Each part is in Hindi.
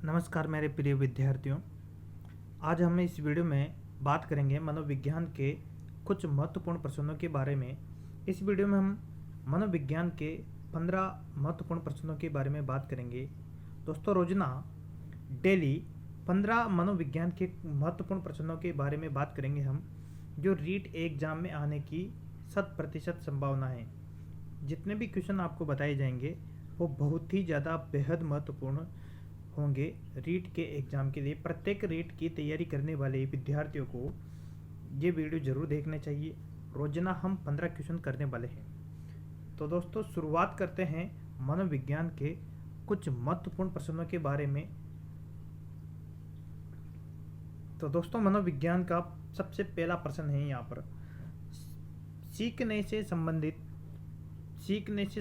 नमस्कार मेरे प्रिय विद्यार्थियों। आज हम इस वीडियो में बात करेंगे मनोविज्ञान के कुछ महत्वपूर्ण प्रश्नों के बारे में। इस वीडियो में हम मनोविज्ञान के 15 महत्वपूर्ण प्रश्नों के बारे में बात करेंगे। दोस्तों, रोजाना डेली 15 मनोविज्ञान के महत्वपूर्ण प्रश्नों के बारे में बात करेंगे हम, जो रीट एग्जाम में आने की 100% संभावना है। जितने भी क्वेश्चन आपको बताए जाएंगे वो बहुत ही ज़्यादा बेहद महत्वपूर्ण होंगे रीट के एग्ज़ाम के लिए। प्रत्येक रीट की तैयारी करने वाले विद्यार्थियों को ये वीडियो ज़रूर देखना चाहिए। रोजाना हम 15 क्वेश्चन करने वाले हैं। तो दोस्तों, शुरुआत करते हैं मनोविज्ञान के कुछ महत्वपूर्ण प्रश्नों के बारे में। तो दोस्तों, मनोविज्ञान का सबसे पहला प्रश्न है यहाँ पर, सीखने से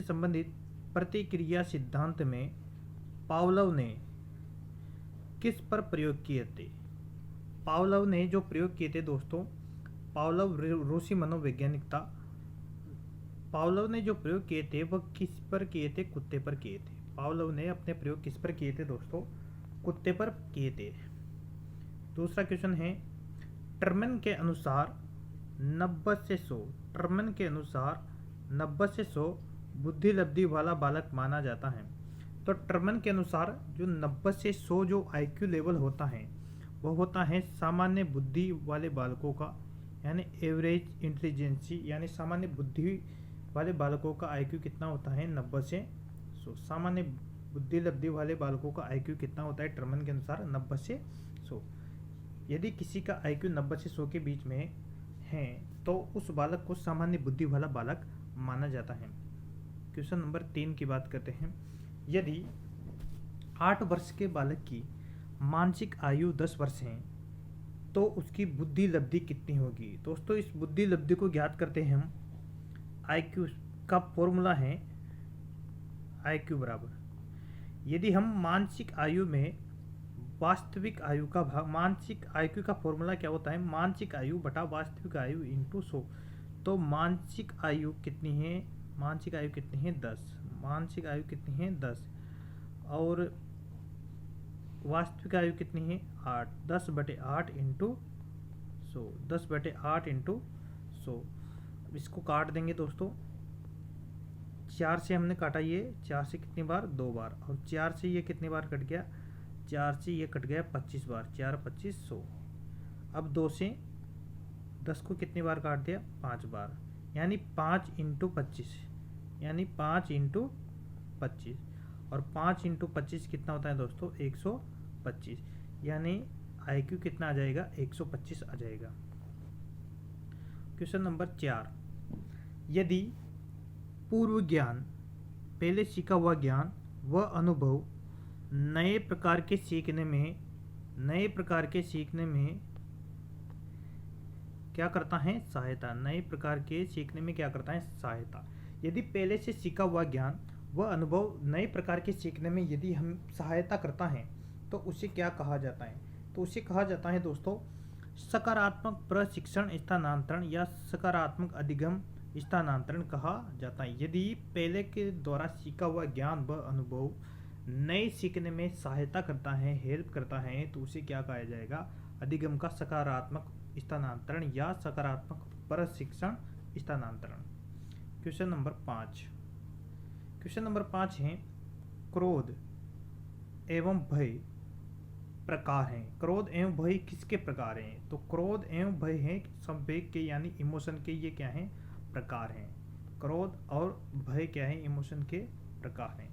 संबंधित प्रतिक्रिया सिद्धांत में पावलोव ने किस पर प्रयोग किए थे। पावलोव ने जो प्रयोग किए थे दोस्तों, पावलोव रूसी मनोवैज्ञानिक था। पावलोव ने जो प्रयोग किए थे वह किस पर किए थे? कुत्ते पर किए थे। पावलोव ने अपने प्रयोग किस पर किए थे दोस्तों? कुत्ते पर किए थे। दूसरा क्वेश्चन है, टर्मन के अनुसार 90 से 100 टर्मन के अनुसार 90 से 100 बुद्धि लब्धि वाला बालक माना जाता है। तो टर्मन के अनुसार जो 90 से 100 जो आईक्यू लेवल होता है वो होता है सामान्य बुद्धि वाले बालकों का, यानी एवरेज इंटेलिजेंसी, यानी सामान्य बुद्धि वाले बालकों का आईक्यू कितना होता है? 90 से 100। सामान्य बुद्धि लब्धि वाले बालकों का आईक्यू कितना होता है टर्मन के अनुसार? 90 से 100। यदि किसी का आईक्यू 90 से 100 के बीच में है तो उस बालक को सामान्य बुद्धि वाला बालक माना जाता है। क्वेश्चन नंबर 3 की बात करते हैं। यदि 8 वर्ष के बालक की मानसिक आयु 10 वर्ष है तो उसकी बुद्धि लब्धि कितनी होगी? दोस्तों, इस बुद्धि लब्धि को ज्ञात करते हैं हम। आईक्यू का फॉर्मूला है आईक्यू बराबर, यदि हम मानसिक आयु में वास्तविक आयु का भाग, मानसिक आईक्यू का फॉर्मूला क्या होता है? मानसिक आयु बटा वास्तविक आयु इंटू 100। तो मानसिक आयु कितनी है? मानसिक आयु कितनी है? 10। मानसिक आयु कितनी है? 10। और वास्तविक आयु कितनी है? 8। 10/8 इंटू 100। 10/8 इंटू 100। इसको काट देंगे दोस्तों। 4 से हमने काटा, ये 4 से कितनी बार? 2 बार। और 4 से ये कितनी बार कट गया? 4 से ये कट गया 25 बार। 4 25 100। अब 2 से 10 को कितनी बार काट दिया? 5 बार, यानी 5 इंटू 25, यानी 5 इंटू 25। और 5 इंटू 25 कितना होता है दोस्तों? 125। यानी आईक्यू कितना आ जाएगा? 125 आ जाएगा। क्वेश्चन नंबर 4, यदि पूर्व ज्ञान, पहले सीखा हुआ ज्ञान व अनुभव नए प्रकार के सीखने में क्या करता है? सहायता। नए प्रकार के सीखने में क्या करता है? सहायता। यदि पहले से सीखा हुआ ज्ञान व अनुभव नए प्रकार के सीखने में यदि हम सहायता करता है तो उसे क्या कहा जाता है? तो उसे कहा जाता है दोस्तों सकारात्मक प्रशिक्षण स्थानांतरण या सकारात्मक अधिगम स्थानांतरण कहा जाता है। यदि पहले के द्वारा सीखा हुआ ज्ञान व अनुभव नए सीखने में सहायता करता है, हेल्प करता है, तो उसे क्या कहा जाएगा? अधिगम का सकारात्मक स्थानांतरण या सकारात्मक प्रशिक्षण स्थानांतरण। Question number 5। क्वेश्चन नंबर 5 है, क्रोध एवं भय प्रकार हैं। क्रोध एवं भय किसके प्रकार हैं? तो क्रोध एवं भय हैं संवेग के, यानी इमोशन के, ये क्या हैं? प्रकार हैं। क्रोध और भय क्या है? इमोशन के प्रकार हैं।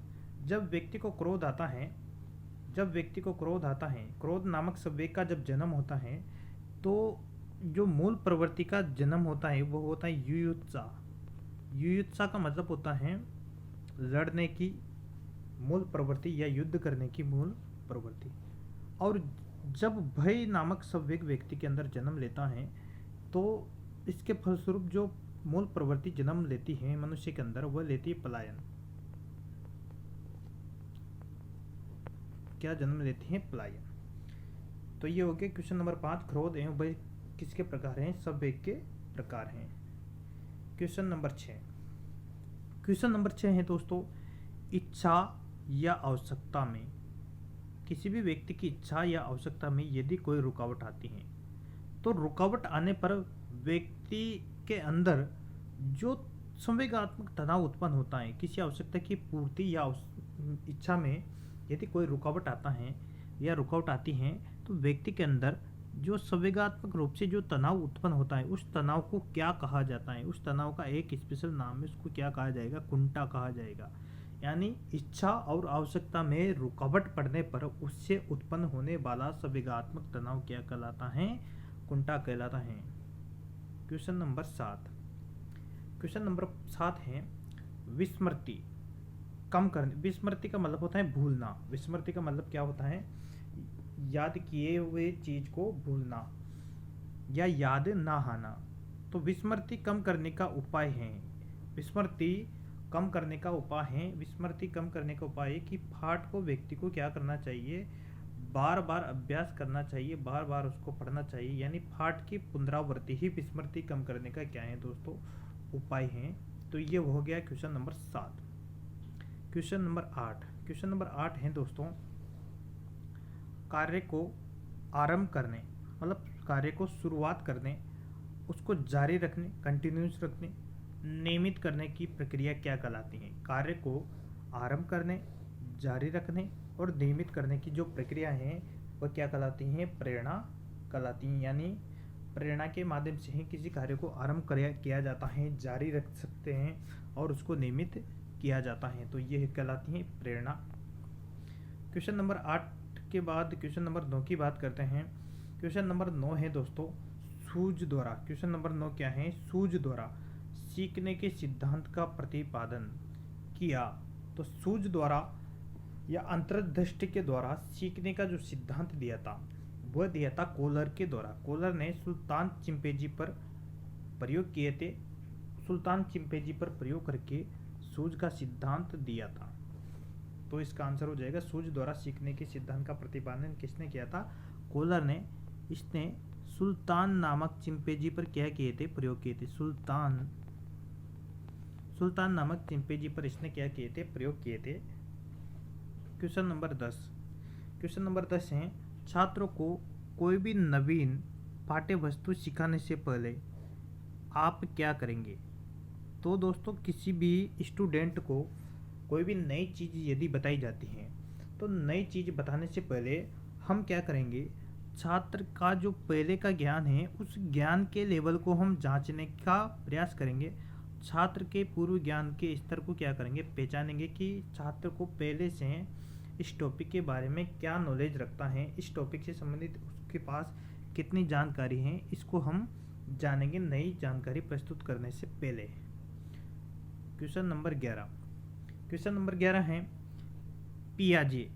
जब व्यक्ति को क्रोध आता है, क्रोध नामक संवेग का जब जन्म होता है तो जो मूल प्रवृत्ति का जन्म होता है वो होता है युयुत्सा। युयुत्सा का मतलब होता है लड़ने की मूल प्रवृत्ति या युद्ध करने की मूल प्रवृत्ति। और जब भय नामक संवेग व्यक्ति के अंदर जन्म लेता है तो इसके फलस्वरूप जो मूल प्रवृत्ति जन्म लेती है मनुष्य के अंदर, वह लेती है पलायन। क्या जन्म लेती है? पलायन। तो ये हो गया क्वेश्चन नंबर 5, क्रोध एवं भय किसके प्रकार हैं? संवेग के प्रकार हैं। Question number 6। क्वेश्चन नंबर 6 है दोस्तों, इच्छा या आवश्यकता में किसी भी व्यक्ति की इच्छा या आवश्यकता में यदि कोई रुकावट आती है तो रुकावट आने पर व्यक्ति के अंदर जो संवेगात्मक तनाव उत्पन्न होता है, किसी आवश्यकता की पूर्ति या इच्छा में यदि कोई रुकावट आता है या रुकावट आती है तो व्यक्ति के अंदर जो संवेगात्मक रूप से जो तनाव उत्पन्न होता है उस तनाव को क्या कहा जाता है, उस तनाव का एक स्पेशल नाम है, उसको क्या कहा जाएगा, कुंठा कहा जाएगा। यानी इच्छा और आवश्यकता में रुकावट पड़ने पर उससे उत्पन्न होने वाला संवेगात्मक तनाव क्या कहलाता है, कुंठा कहलाता है। Question number 7। क्वेश्चन नंबर 7 है विस्मृति कम करने। विस्मृति का मतलब होता है भूलना। विस्मृति का मतलब क्या होता है, याद किए हुए चीज को भूलना या याद ना आना। तो विस्मृति कम करने का उपाय है, विस्मृति कम करने का उपाय है, विस्मृति कम करने का उपाय है कि पाठ को व्यक्ति को क्या करना चाहिए, बार बार अभ्यास करना चाहिए, बार बार उसको पढ़ना चाहिए। यानी पाठ की पुनरावृत्ति ही विस्मृति कम करने का क्या है दोस्तों, उपाय है। तो ये हो गया question number 7। Question number 8। Question number 8 है दोस्तों कार्य को आरंभ करने, मतलब कार्य को शुरुआत करने, उसको जारी रखने, कंटिन्यूस रखने, नियमित करने की प्रक्रिया क्या कहलाती है। कार्य को आरंभ करने, जारी रखने और नियमित करने की जो प्रक्रिया है वह क्या कहलाती है, प्रेरणा कहलाती है। यानी प्रेरणा के माध्यम से ही किसी कार्य को आरंभ किया जाता है, जारी रख सकते हैं और उसको नियमित किया जाता है, तो ये कहलाती है प्रेरणा। क्वेश्चन नंबर 8 के बाद क्वेश्चन नंबर 9 की बात करते हैं। क्वेश्चन नंबर 9 है दोस्तों सूझ द्वारा। क्वेश्चन नंबर 9 क्या है, सूझ द्वारा सीखने के सिद्धांत का प्रतिपादन किया। तो सूझ द्वारा या अंतर्दृष्टि के द्वारा सीखने का जो सिद्धांत दिया था वह दिया था कोलर के द्वारा। कोलर ने सुल्तान चिंपैंजी पर प्रयोग किए थे, सुल्तान चिंपैंजी पर प्रयोग करके सूझ का सिद्धांत दिया था। तो इसका आंसर हो जाएगा सूझ द्वारा सीखने के सिद्धांत का प्रतिपादन किसने किया था, कोलर ने। इसने सुल्तान नामक चिंपैंजी पर क्या किए थे, प्रयोग किए थे। सुल्तान नामक चिंपैंजी पर इसने क्या किए थे, प्रयोग किए थे। Question number 10। क्वेश्चन नंबर 10 है छात्रों को कोई भी नवीन पाठ्य वस्तु सिखाने से पहले आप क्या करेंगे। तो दोस्तों किसी भी स्टूडेंट को कोई भी नई चीज़ यदि बताई जाती है तो नई चीज़ बताने से पहले हम क्या करेंगे, छात्र का जो पहले का ज्ञान है उस ज्ञान के लेवल को हम जांचने का प्रयास करेंगे। छात्र के पूर्व ज्ञान के स्तर को क्या करेंगे, पहचानेंगे कि छात्र को पहले से इस टॉपिक के बारे में क्या नॉलेज रखता है, इस टॉपिक से संबंधित उसके पास कितनी जानकारी है, इसको हम जानेंगे नई जानकारी प्रस्तुत करने से पहले। Question number 11। क्वेश्चन नंबर 11 है पियाजे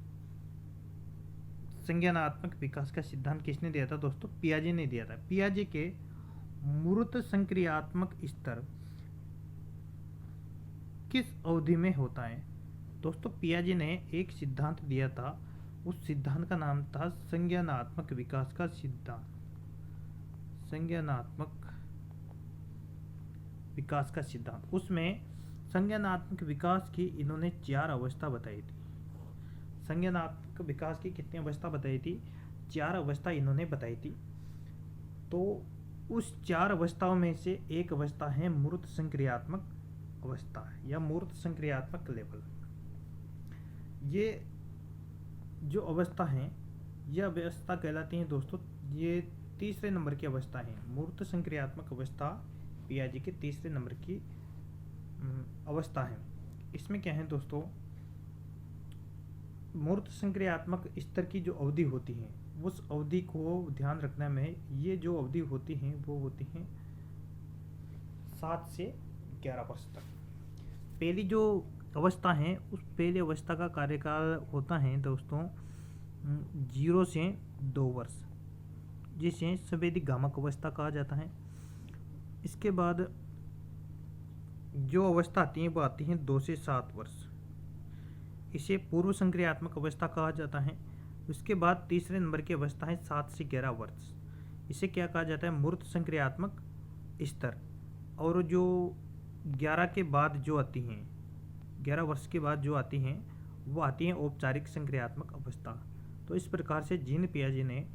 संज्ञानात्मक विकास का सिद्धांत किसने दिया था दोस्तों, पियाजे ने दिया था। पियाजे के मूर्त संक्रियात्मक स्तर किस अवधि में होता है। दोस्तों पियाजे ने एक सिद्धांत दिया था, उस सिद्धांत का नाम था संज्ञानात्मक विकास का सिद्धांत। संज्ञानात्मक विकास का सिद्धांत, उसमें संज्ञानात्मक विकास की इन्होंने 4 अवस्था बताई थी। संज्ञानात्मक विकास की कितनी अवस्था बताई थी, 4 अवस्था इन्होंने बताई थी। तो उस 4 अवस्थाओं में से एक अवस्था है मूर्त संक्रियात्मक अवस्था या मूर्त संक्रियात्मक लेवल। ये जो अवस्था है यह अवस्था कहलाती है दोस्तों, ये तीसरे नंबर की अवस्था है। मूर्त संक्रियात्मक अवस्था पियाजे के तीसरे नंबर की अवस्था है। इसमें क्या है दोस्तों, मूर्त संक्रियात्मक स्तर की जो अवधि होती है उस अवधि को ध्यान रखने में, ये जो अवधि होती है वो होती है 7 से 11 वर्ष तक। पहली जो अवस्था है उस पहली अवस्था का कार्यकाल होता है दोस्तों 0 से 2 वर्ष, जिसे संवेदी गामक अवस्था कहा जाता है। इसके बाद जो अवस्था आती है वो आती है 2 से 7 वर्ष, इसे पूर्व संक्रियात्मक अवस्था कहा जाता है। उसके बाद तीसरे नंबर की अवस्था है 7 से 11 वर्ष, इसे क्या कहा जाता है, मूर्त संक्रियात्मक स्तर। और जो 11 के बाद जो आती हैं, 11 वर्ष के बाद जो आती हैं वो आती हैं औपचारिक संक्रियात्मक अवस्था। तो इस प्रकार से जीन पियाजे ने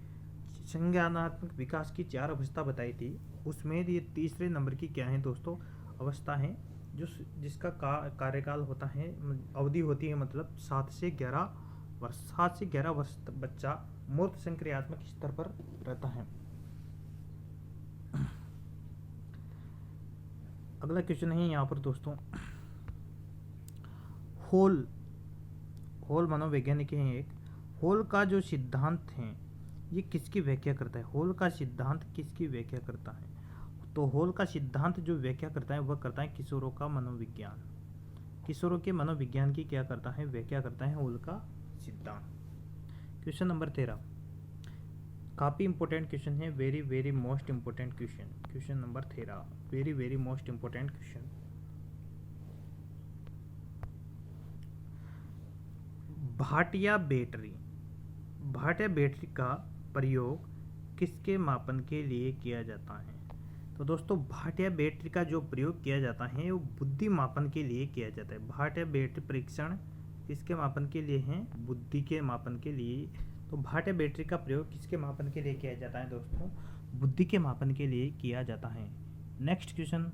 संज्ञानात्मक विकास की 4 अवस्था बताई थी, उसमें ये तीसरे नंबर की क्या है दोस्तों, अवस्था है जिसका कार्यकाल होता है, अवधि होती है मतलब 7 से 11 वर्ष। 7 से 11 वर्ष तक बच्चा मूर्त संक्रियात्मक स्तर पर रहता है। अगला क्वेश्चन है यहाँ पर दोस्तों, होल मनोवैज्ञानिक है एक। होल का जो सिद्धांत है ये किसकी व्याख्या करता है? होल का सिद्धांत किसकी व्याख्या करता है? तो होल का सिद्धांत जो व्याख्या करता है वह करता है किशोरों का मनोविज्ञान। किशोरों के मनोविज्ञान की क्या करता है? व्याख्या करता है होल का सिद्धांत। क्वेश्चन नंबर 13 काफ़ी इंपॉर्टेंट क्वेश्चन है, very very most important question. Question number 13 very very most important question. Bhatia battery का प्रयोग किसके मापन के लिए किया जाता है? तो दोस्तों भाटिया बैटरी का जो प्रयोग किया जाता है वो बुद्धि मापन के लिए किया जाता है। भाटिया बैटरी परीक्षण किसके मापन के लिए है? बुद्धि के मापन के लिए। तो भाटिया बैटरी का प्रयोग किसके मापन के लिए किया जाता है दोस्तों? बुद्धि के मापन के लिए किया जाता है। नेक्स्ट क्वेश्चन,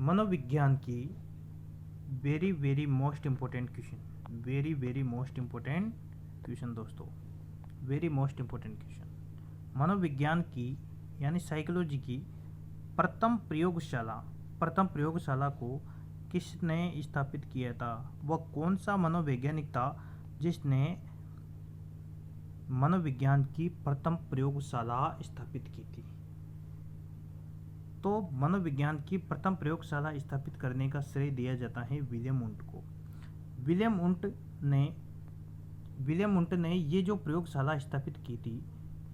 मनोविज्ञान की very very most important question, very very most important question दोस्तों, वेरी मोस्ट इंपॉर्टेंट क्वेश्चन। मनोविज्ञान की यानी साइकोलॉजी की प्रथम प्रयोगशाला को किसने स्थापित किया था? वह कौन सा मनोवैज्ञानिक था जिसने मनोविज्ञान की प्रथम प्रयोगशाला स्थापित की थी? तो मनोविज्ञान की प्रथम प्रयोगशाला स्थापित करने का श्रेय दिया जाता है विलियम वुंट को। विलियम वुंट ने ये जो प्रयोगशाला स्थापित की थी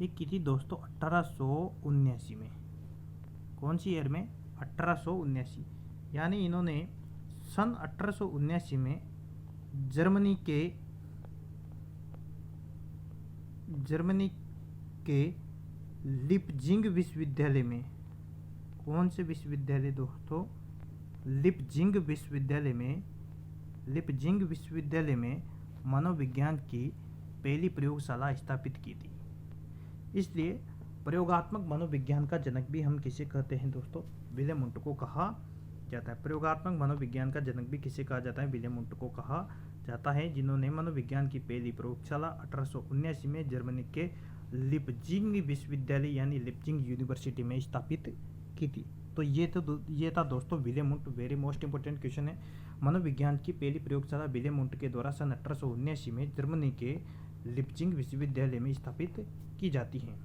ये की थी दोस्तों 1879 में। कौन सी ईयर में? 1879। यानी इन्होंने सन 1879 में जर्मनी के लिपजिंग विश्वविद्यालय में, कौन से विश्वविद्यालय दोस्तों? लिपजिंग विश्वविद्यालय में मनोविज्ञान की पहली प्रयोगशाला स्थापित की थी। इसलिए प्रयोगात्मक मनोविज्ञान का जनक भी हम किसे कहते हैं दोस्तों? विलियम वुंट को कहा जाता है। प्रयोगात्मक मनोविज्ञान का जनक भी किसे कहा जाता है? विलियम वुंट को कहा जाता है, जिन्होंने मनोविज्ञान की पहली प्रयोगशाला 1879 में जर्मनी के लिपजिंग विश्वविद्यालय यानी लिपजिंग यूनिवर्सिटी में स्थापित की थी। तो ये था दोस्तों William Wundt. Very most important question है। मनोविज्ञान की पहली प्रयोगशाला विलियम वुंट के द्वारा सन 1879 में जर्मनी के लिपजिंग विश्वविद्यालय में स्थापित की जाती हैं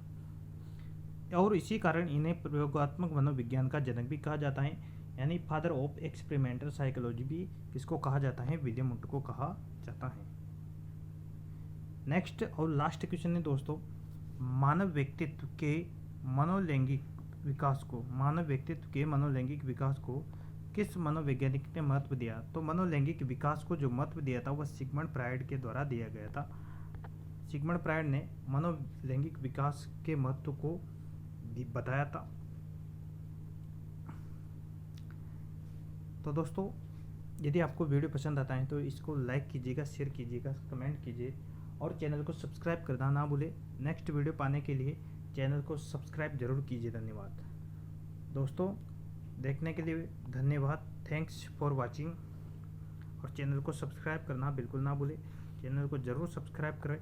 और इसी कारण इन्हें प्रयोगात्मक मनोविज्ञान का जनक भी कहा जाता है, यानी फादर ऑफ एक्सपेरिमेंटल साइकोलॉजी भी किसको कहा जाता है? विलियम वुंट को कहा जाता है। नेक्स्ट और लास्ट क्वेश्चन है दोस्तों, मानव व्यक्तित्व के मनोलैंगिक विकास को किस मनोवैज्ञानिक ने महत्व दिया? तो मनोलैंगिक विकास को जो महत्व दिया था वह सिगमंड फ्रायड के द्वारा दिया गया था। सिगमंड फ्रायड ने मनोलैंगिक विकास के महत्व को बताया था। तो दोस्तों यदि आपको वीडियो पसंद आता है तो इसको लाइक कीजिएगा, शेयर कीजिएगा, कमेंट कीजिए और चैनल को सब्सक्राइब करना ना भूले। नेक्स्ट वीडियो पाने के लिए चैनल को सब्सक्राइब जरूर कीजिए। धन्यवाद दोस्तों, देखने के लिए धन्यवाद। Thanks for watching. और चैनल को सब्सक्राइब करना बिल्कुल ना भूले, चैनल को ज़रूर सब्सक्राइब करें।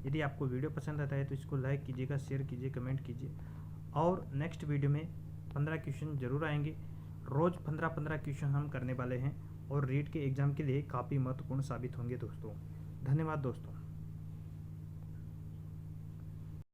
यदि आपको वीडियो पसंद आता है तो इसको लाइक कीजिएगा, शेयर कीजिए, कमेंट कीजिए। और नेक्स्ट वीडियो में 15 क्वेश्चन जरूर आएंगे। रोज़ 15 क्वेश्चन हम करने वाले हैं और रीट के एग्ज़ाम के लिए काफ़ी महत्वपूर्ण साबित होंगे दोस्तों। धन्यवाद दोस्तों।